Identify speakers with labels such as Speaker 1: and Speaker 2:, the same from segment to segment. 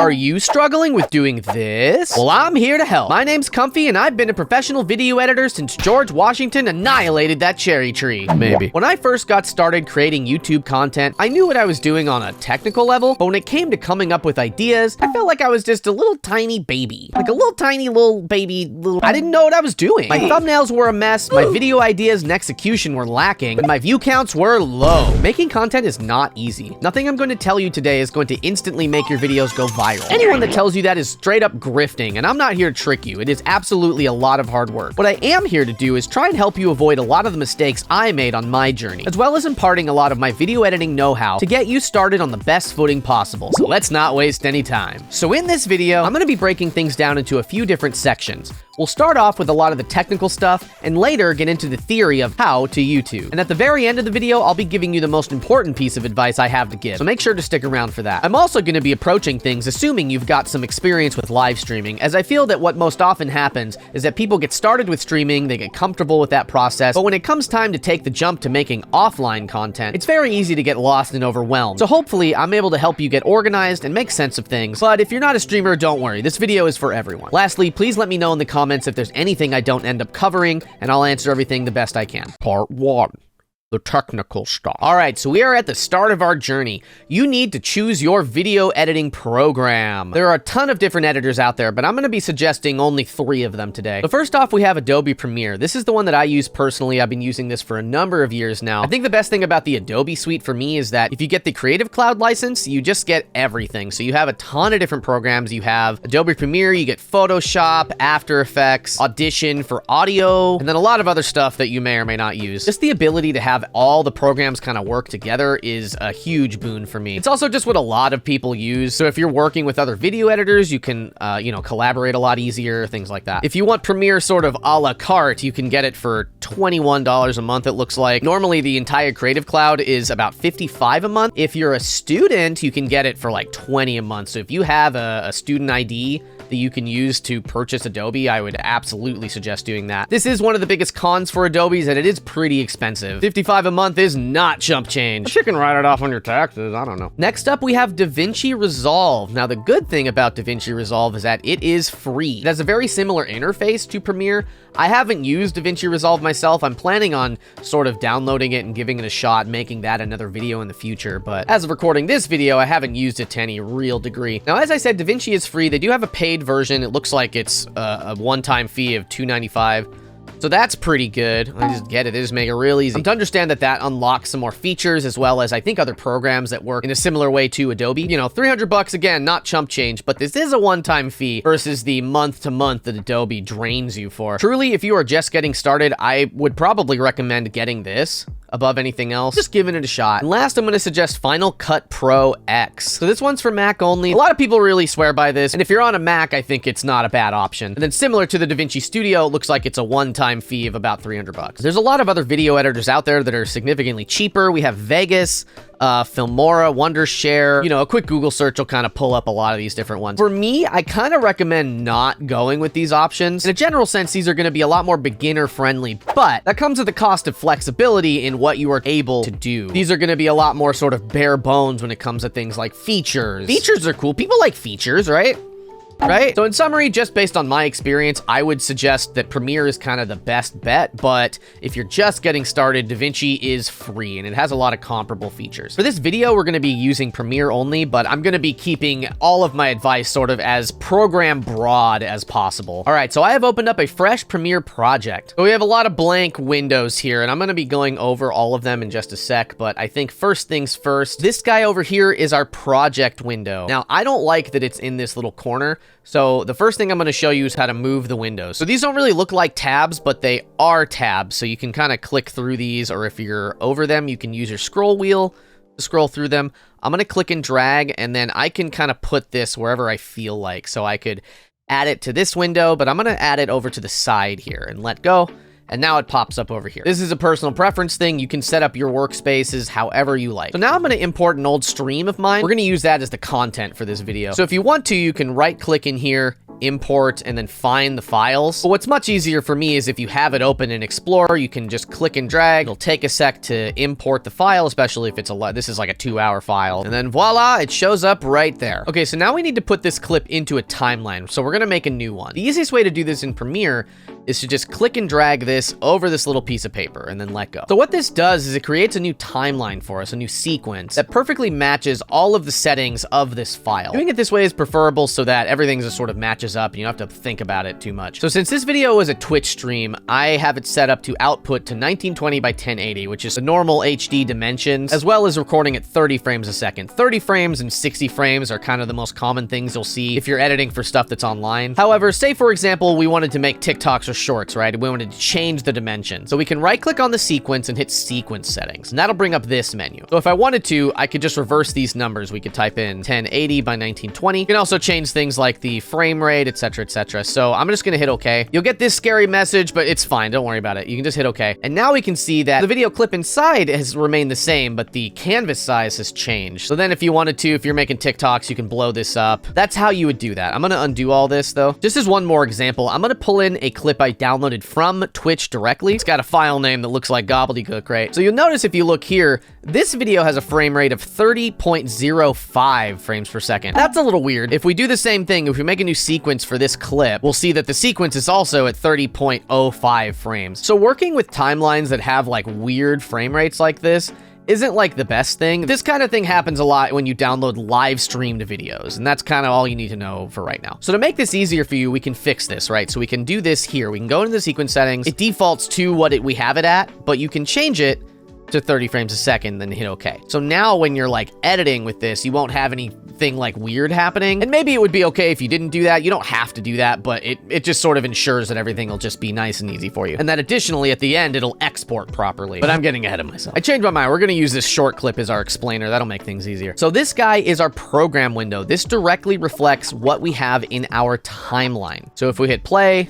Speaker 1: Are you struggling with doing this? Well, I'm here to help. My name's Comfy, and I've been a professional video editor since George Washington annihilated that cherry tree. Maybe. When I first got started creating YouTube content, I knew what I was doing on a technical level, but when it came to coming up with ideas, I felt like I was just a little tiny baby. Like a little tiny little baby, I didn't know what I was doing. My thumbnails were a mess, my video ideas and execution were lacking, and my view counts were low. Making content is not easy. Nothing I'm going to tell you today is going to instantly make your videos go viral. Anyone that tells you that is straight up grifting, and I'm not here to trick you. It is absolutely a lot of hard work. What I am here to do is try and help you avoid a lot of the mistakes I made on my journey, as well as imparting a lot of my video editing know-how to get you started on the best footing possible. So let's not waste any time. So in this video, I'm going to be breaking things down into a few different sections. We'll start off with a lot of the technical stuff and later get into the theory of how to YouTube. And at the very end of the video, I'll be giving you the most important piece of advice I have to give. So make sure to stick around for that. I'm also going to be approaching things assuming you've got some experience with live streaming, as I feel that what most often happens is that people get started with streaming, they get comfortable with that process, but when it comes time to take the jump to making offline content, it's very easy to get lost and overwhelmed. So hopefully I'm able to help you get organized and make sense of things. But if you're not a streamer, don't worry. This video is for everyone. Lastly, please let me know in the comments if there's anything I don't end up covering, and I'll answer everything the best I can. Part 1. The technical stuff. All right, so we are at the start of our journey. You need to choose your video editing program. There are a ton of different editors out there, but I'm going to be suggesting only 3 of them today. So first off, we have Adobe Premiere. This is the one that I use personally. I've been using this for a number of years now. I think the best thing about the Adobe suite for me is that if you get the Creative Cloud license, you just get everything. So you have a ton of different programs. You have Adobe Premiere, you get Photoshop, After Effects, Audition for audio, and then a lot of other stuff that you may or may not use. Just the ability to have all the programs kind of work together is a huge boon for me. It's also just what a lot of people use. So if you're working with other video editors, you can, collaborate a lot easier, things like that. If you want Premiere sort of a la carte, you can get it for $21 a month, it looks like. Normally, the entire Creative Cloud is about $55 a month. If you're a student, you can get it for like $20 a month. So if you have a student ID that you can use to purchase Adobe, I would absolutely suggest doing that. This is one of the biggest cons for Adobe's, and it is pretty expensive. $55 a month is not chump change. But you can write it off on your taxes, I don't know. Next up, we have DaVinci Resolve. Now, the good thing about DaVinci Resolve is that it is free. It has a very similar interface to Premiere. I haven't used DaVinci Resolve myself. I'm planning on sort of downloading it and giving it a shot, making that another video in the future. But as of recording this video, I haven't used it to any real degree. Now, as I said, DaVinci is free. They do have a paid version. It looks like it's a one-time fee of $2.95. So that's pretty good. I just get it. They just make it real easy. To understand that unlocks some more features, as well as I think other programs that work in a similar way to Adobe. You know, $300 again, not chump change, but this is a one-time fee versus the month-to-month that Adobe drains you for. Truly, if you are just getting started, I would probably recommend getting this above anything else, just giving it a shot. And last, I'm going to suggest Final Cut Pro X. So this one's for Mac only. A lot of people really swear by this, and if you're on a Mac, I think it's not a bad option. And then similar to the DaVinci Studio, it looks like it's a one-time fee of about $300. There's a lot of other video editors out there that are significantly cheaper. We have Vegas, Filmora, Wondershare. You know, a quick Google search will kind of pull up a lot of these different ones. For me, I kind of recommend not going with these options. In a general sense, these are going to be a lot more beginner friendly, but that comes at the cost of flexibility in what you are able to do. These are going to be a lot more sort of bare bones when it comes to things like features. Features are cool. People like features, right? Right? So in summary, just based on my experience, I would suggest that Premiere is kind of the best bet, but if you're just getting started, DaVinci is free and it has a lot of comparable features. For this video, we're going to be using Premiere only, but I'm going to be keeping all of my advice sort of as program broad as possible. All right, so I have opened up a fresh Premiere project. So we have a lot of blank windows here, and I'm going to be going over all of them in just a sec, but I think first things first, this guy over here is our project window. Now, I don't like that it's in this little corner. So the first thing I'm going to show you is how to move the windows. So these don't really look like tabs, but they are tabs. So you can kind of click through these, or if you're over them, you can use your scroll wheel to scroll through them. I'm going to click and drag, and then I can kind of put this wherever I feel like. So I could add it to this window, but I'm going to add it over to the side here and let go. And now it pops up over here. This is a personal preference thing. You can set up your workspaces however you like. So now I'm going to import an old stream of mine. We're going to use that as the content for this video. So if you want to, you can right click in here, import and then find the files. But what's much easier for me is if you have it open in Explorer, you can just click and drag. It'll take a sec to import the file, especially if it's this is like a 2-hour file. And then voila, it shows up right there. Okay, so now we need to put this clip into a timeline. So we're gonna make a new one. The easiest way to do this in Premiere is to just click and drag this over this little piece of paper and then let go. So what this does is it creates a new timeline for us, a new sequence that perfectly matches all of the settings of this file. Doing it this way is preferable so that everything just sort of matches up and you don't have to think about it too much. So since this video is a Twitch stream, I have it set up to output to 1920 by 1080, which is the normal HD dimensions, as well as recording at 30 frames a second. 30 frames and 60 frames are kind of the most common things you'll see if you're editing for stuff that's online. However, say for example, we wanted to make TikToks or shorts, right? We wanted to change the dimension. So we can right click on the sequence and hit sequence settings, and that'll bring up this menu. So if I wanted to, I could just reverse these numbers. We could type in 1080 by 1920. You can also change things like the frame rate, etc., etc. So I'm just gonna hit OK. You'll get this scary message, but it's fine. Don't worry about it. You can just hit OK. And now we can see that the video clip inside has remained the same, but the canvas size has changed. So then if you wanted to, if you're making TikToks, you can blow this up. That's how you would do that. I'm gonna undo all this though. Just as one more example, I'm gonna pull in a clip I downloaded from Twitch directly. It's got a file name that looks like gobbledygook, right? So you'll notice if you look here, this video has a frame rate of 30.05 frames per second. That's a little weird. If we do the same thing, if we make a new sequence for this clip, we'll see that the sequence is also at 30.05 frames. So working with timelines that have like weird frame rates like this isn't like the best thing. This kind of thing happens a lot when you download live streamed videos, and that's kind of all you need to know for right now. So to make this easier for you, we can fix this, right? So we can do this here. We can go into the sequence settings. It defaults to what we have it at, but you can change it to 30 frames a second, then hit OK. So now when you're like editing with this, you won't have anything like weird happening. And maybe it would be okay if you didn't do that. You don't have to do that, but it just sort of ensures that everything will just be nice and easy for you. And that additionally, at the end, it'll export properly. But I'm getting ahead of myself. I changed my mind. We're gonna use this short clip as our explainer. That'll make things easier. So this guy is our program window. This directly reflects what we have in our timeline. So if we hit play,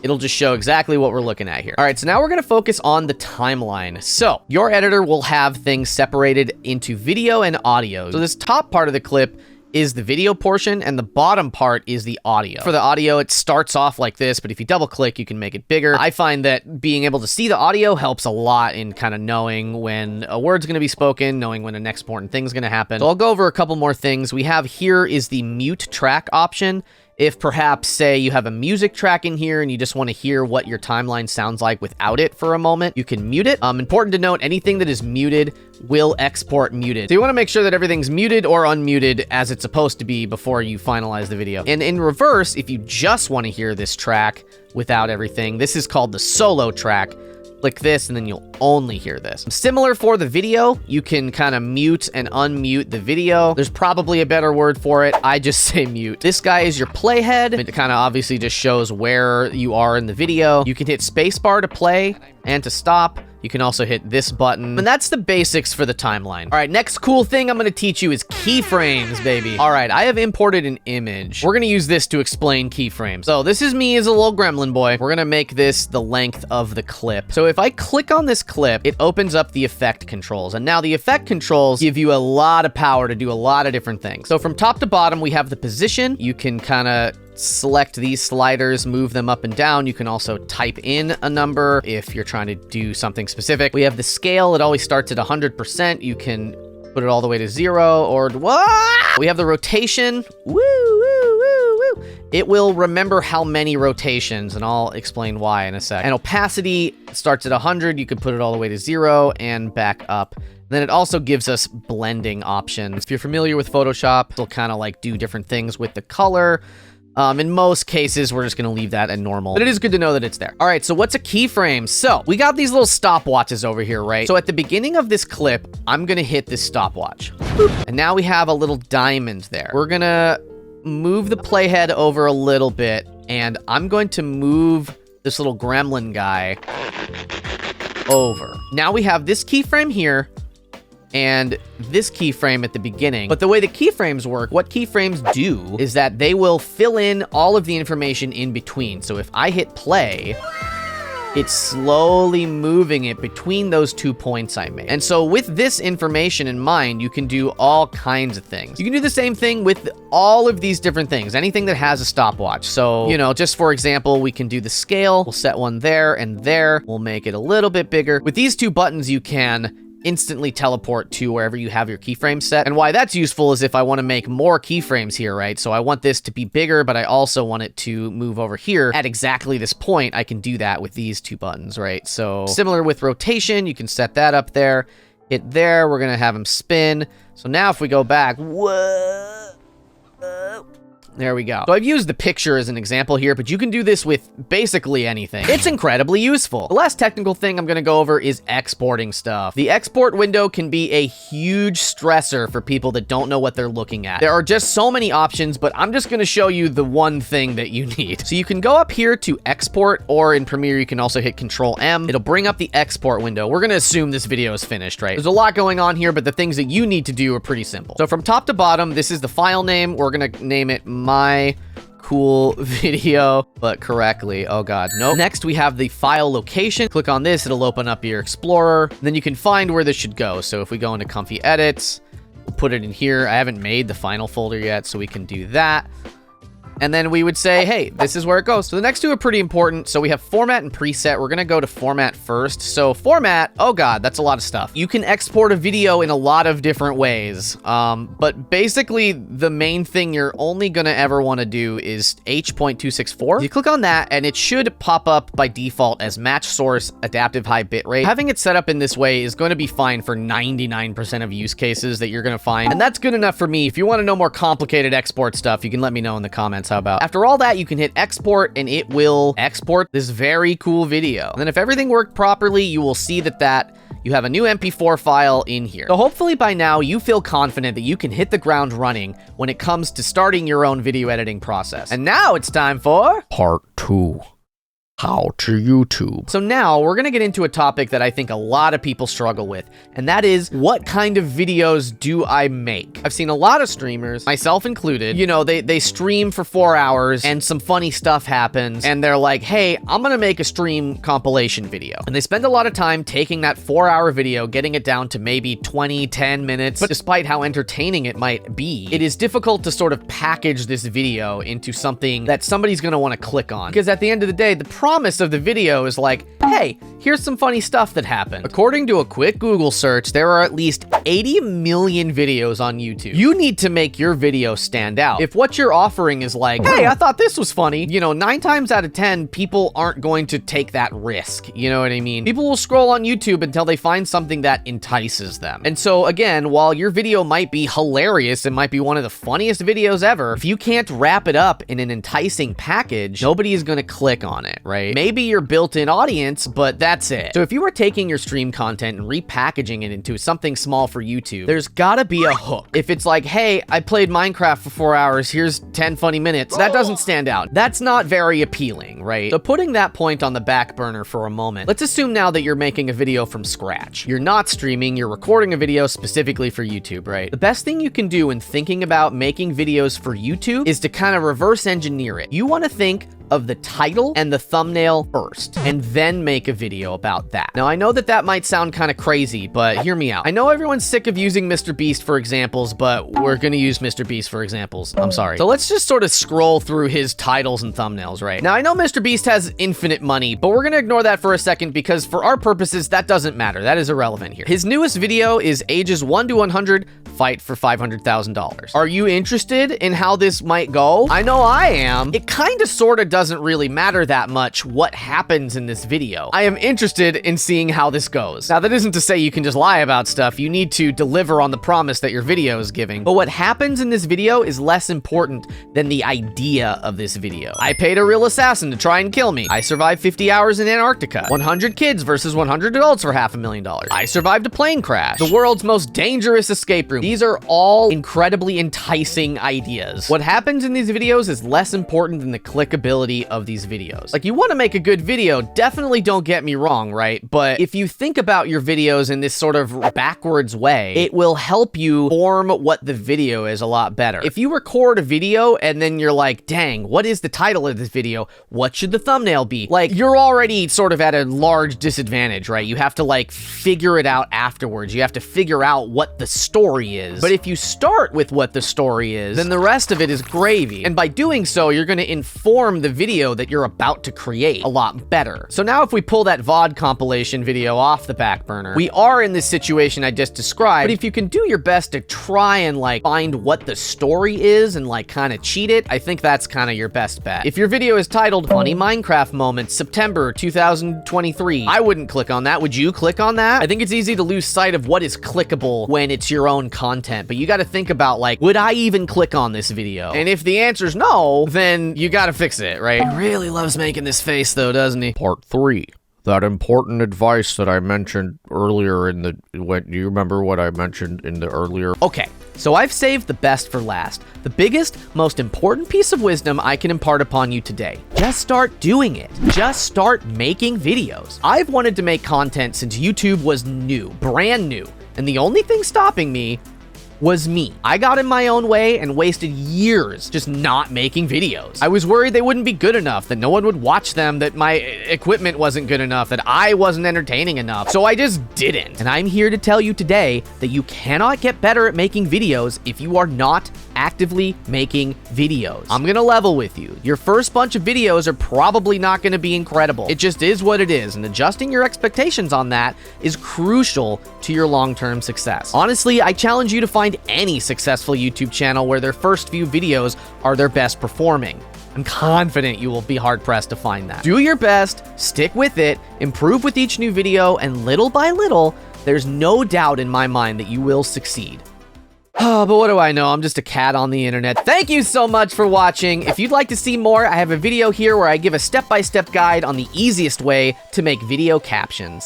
Speaker 1: it'll just show exactly what we're looking at here. All right, so now we're gonna focus on the timeline. So your editor will have things separated into video and audio. So this top part of the clip is the video portion, and the bottom part is the audio. For the audio, it starts off like this, but if you double click, you can make it bigger. I find that being able to see the audio helps a lot in kind of knowing when a word's gonna be spoken, knowing when the next important thing's gonna happen. So I'll go over a couple more things. We have here is the mute track option. If perhaps, say, you have a music track in here and you just want to hear what your timeline sounds like without it for a moment, you can mute it. Important to note, anything that is muted will export muted. So you want to make sure that everything's muted or unmuted as it's supposed to be before you finalize the video. And in reverse, if you just want to hear this track without everything, this is called the solo track. Click this and then you'll only hear this. Similar for the video, you can kind of mute and unmute the video. There's probably a better word for it. I just say mute. This guy is your playhead. It kind of obviously just shows where you are in the video. You can hit spacebar to play and to stop. You can also hit this button, and that's the basics for the timeline. All right, next cool thing I'm gonna teach you is keyframes, baby. All right, I have imported an image. We're gonna use this to explain keyframes. So this is me as a little gremlin boy. We're gonna make this the length of the clip. So if I click on this clip, it opens up the effect controls. And now the effect controls give you a lot of power to do a lot of different things. So from top to bottom, we have the position. You can kind of select these sliders, move them up and down. You can also type in a number if you're trying to do something specific. We have the scale. It always starts at 100%. You can put it all the way to 0 or what? We have the rotation. Woo, woo, woo, woo. It will remember how many rotations, and I'll explain why in a sec. And opacity starts at 100. You can put it all the way to 0 and back up. Then it also gives us blending options. If you're familiar with Photoshop, it'll kind of like do different things with the color. In most cases, we're just gonna leave that at normal, but it is good to know that it's there. All right, so what's a keyframe? So we got these little stopwatches over here, right? So at the beginning of this clip, I'm gonna hit this stopwatch. Boop. And now we have a little diamond there. We're gonna move the playhead over a little bit, and I'm going to move this little gremlin guy over. Now we have this keyframe here, and this keyframe at the beginning. But the way the keyframes work, what keyframes do is that they will fill in all of the information in between. So if I hit play, it's slowly moving it between those 2 points I made. And so with this information in mind, you can do all kinds of things. You can do the same thing with all of these different things, anything that has a stopwatch. So, you know, just for example, we can do the scale. We'll set one there and there. We'll make it a little bit bigger. With these 2 buttons, you can instantly teleport to wherever you have your keyframe set. And why that's useful is if I want to make more keyframes here, right? So I want this to be bigger, but I also want it to move over here at exactly this point. I can do that with these 2 buttons, right? So similar with rotation, you can set that up there, hit there. We're going to have him spin. So now if we go back, whoa. There we go. So I've used the picture as an example here, but you can do this with basically anything. It's incredibly useful. The last technical thing I'm gonna go over is exporting stuff. The export window can be a huge stressor for people that don't know what they're looking at. There are just so many options, but I'm just gonna show you the one thing that you need. So you can go up here to export, or in Premiere, you can also hit Control M. It'll bring up the export window. We're gonna assume this video is finished, right? There's a lot going on here, but the things that you need to do are pretty simple. So from top to bottom, this is the file name. We're gonna name it My Cool Video, but correctly. Oh god, nope. Next, we have the file location. Click on this, it'll open up your Explorer. Then you can find where this should go. So if we go into Comfy Edits, we'll put it in here. I haven't made the final folder yet, so we can do that. And then we would say, hey, this is where it goes. So the next 2 are pretty important. So we have format and preset. We're gonna go to format first. So format, oh god, that's a lot of stuff. You can export a video in a lot of different ways. But basically the main thing you're only gonna ever wanna do is H.264. You click on that and it should pop up by default as match source adaptive high bitrate. Having it set up in this way is gonna be fine for 99% of use cases that you're gonna find. And that's good enough for me. If you wanna know more complicated export stuff, you can let me know in the comments. How about? After all that, you can hit export and it will export this very cool video. And then if everything worked properly, you will see that you have a new MP4 file in here. So hopefully by now you feel confident that you can hit the ground running when it comes to starting your own video editing process. And now it's time for part 2. How to YouTube. So now we're gonna get into a topic that I think a lot of people struggle with, and that is, what kind of videos do I make? I've seen a lot of streamers, myself included, you know, they stream for 4 hours and some funny stuff happens and they're like, hey, I'm gonna make a stream compilation video. And they spend a lot of time taking that 4-hour video, getting it down to maybe 10 minutes. But despite how entertaining it might be, it is difficult to sort of package this video into something that somebody's gonna wanna click on. Because at the end of the day, the promise of the video is like, hey, here's some funny stuff that happened. According to a quick Google search, there are at least 80 million videos on YouTube. You need to make your video stand out. If what you're offering is like, hey, I thought this was funny, you know, 9 times out of 10, people aren't going to take that risk. You know what I mean? People will scroll on YouTube until they find something that entices them. And so again, while your video might be hilarious, it might be one of the funniest videos ever, if you can't wrap it up in an enticing package, nobody is going to click on it, right? Maybe your built-in audience, but that's it. So if you were taking your stream content and repackaging it into something small for YouTube, there's gotta be a hook. If it's like, hey, I played Minecraft for 4 hours, here's 10 funny minutes, that doesn't stand out. That's not very appealing, right? So putting that point on the back burner for a moment, let's assume now that you're making a video from scratch. You're not streaming, you're recording a video specifically for YouTube, right? The best thing you can do in thinking about making videos for YouTube is to kind of reverse engineer it. You want to think of the title and the thumbnail first, and then make a video about that. Now, I know that that might sound kind of crazy, but hear me out. I know everyone's sick of using Mr. Beast for examples, but we're gonna use Mr. Beast for examples. I'm sorry. So let's just sort of scroll through his titles and thumbnails, right? Now, I know Mr. Beast has infinite money, but we're gonna ignore that for a second because for our purposes, that doesn't matter. That is irrelevant here. His newest video is ages 1 to 100, fight for $500,000. Are you interested in how this might go? I know I am. It kind of sort of doesn't really matter that much what happens in this video. I am interested in seeing how this goes. Now, that isn't to say you can just lie about stuff. You need to deliver on the promise that your video is giving. But what happens in this video is less important than the idea of this video. I paid a real assassin to try and kill me. I survived 50 hours in Antarctica. 100 kids versus 100 adults for $500,000. I survived a plane crash. The world's most dangerous escape room. These are all incredibly enticing ideas. What happens in these videos is less important than the clickability of these videos. Like, you want to make a good video, definitely don't get me wrong, right? But if you think about your videos in this sort of backwards way, it will help you form what the video is a lot better. If you record a video and then you're like, dang, what is the title of this video? What should the thumbnail be? Like, you're already sort of at a large disadvantage, right? You have to like figure it out afterwards. You have to figure out what the story is. But if you start with what the story is, then the rest of it is gravy. And by doing so, you're going to inform the video that you're about to create a lot better. So now if we pull that VOD compilation video off the back burner, we are in this situation I just described. But if you can do your best to try and like find what the story is and like kind of cheat it, I think that's kind of your best bet. If your video is titled Funny Minecraft Moments, September 2023, I wouldn't click on that. Would you click on that? I think it's easy to lose sight of what is clickable when it's your own content, but you got to think about like, would I even click on this video? And if the answer is no, then you got to fix it, right? He really loves making this face though, doesn't he? Part 3. That important advice that I mentioned earlier in the... do you remember what I mentioned in the earlier? Okay, so I've saved the best for last. The biggest, most important piece of wisdom I can impart upon you today. Just start doing it. Just start making videos. I've wanted to make content since YouTube was new, brand new, and the only thing stopping me was me. I got in my own way and wasted years just not making videos. I was worried they wouldn't be good enough, that no one would watch them, that my equipment wasn't good enough, that I wasn't entertaining enough. So I just didn't. And I'm here to tell you today that you cannot get better at making videos if you are not actively making videos. I'm gonna level with you. Your first bunch of videos are probably not gonna be incredible. It just is what it is, and adjusting your expectations on that is crucial to your long-term success. Honestly, I challenge you to find any successful YouTube channel where their first few videos are their best performing. I'm confident you will be hard-pressed to find that. Do your best, stick with it, improve with each new video, and little by little, there's no doubt in my mind that you will succeed. Oh, but what do I know? I'm just a cat on the internet. Thank you so much for watching. If you'd like to see more, I have a video here where I give a step-by-step guide on the easiest way to make video captions.